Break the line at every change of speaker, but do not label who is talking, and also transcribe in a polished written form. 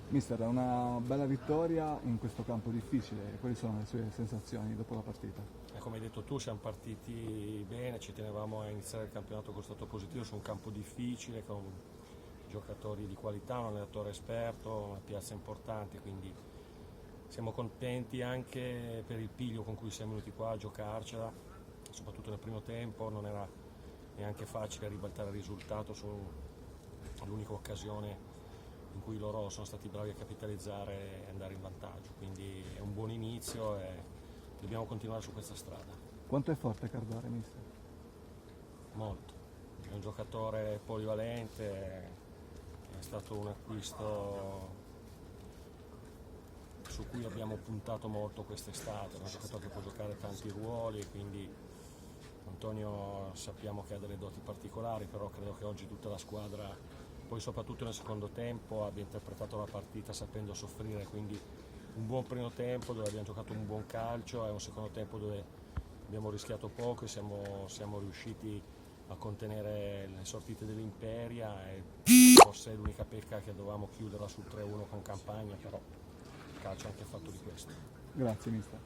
Mister, è una bella vittoria in questo campo difficile, quali sono le sue sensazioni dopo la partita?
Come hai detto tu, siamo partiti bene, ci tenevamo a iniziare il campionato con stato positivo su un campo difficile, con giocatori di qualità, un allenatore esperto, una piazza importante, quindi siamo contenti anche per il piglio con cui siamo venuti qua a giocarcela, soprattutto nel primo tempo, non era neanche facile ribaltare il risultato sull'unica occasione in cui loro sono stati bravi a capitalizzare e andare in vantaggio, quindi è un buon inizio e dobbiamo continuare su questa strada.
Quanto è forte Cardare, mister?
Molto, è un giocatore polivalente, è stato un acquisto su cui abbiamo puntato molto quest'estate, è un giocatore che può giocare tanti ruoli, quindi Antonio sappiamo che ha delle doti particolari, però credo che oggi tutta la squadra, poi soprattutto nel secondo tempo, abbia interpretato la partita sapendo soffrire, quindi un buon primo tempo dove abbiamo giocato un buon calcio e un secondo tempo dove abbiamo rischiato poco e siamo riusciti a contenere le sortite dell'Imperia e forse è l'unica pecca che dovevamo chiuderla sul 3-1 con Campagna, però il calcio è anche fatto di questo.
Grazie, mister.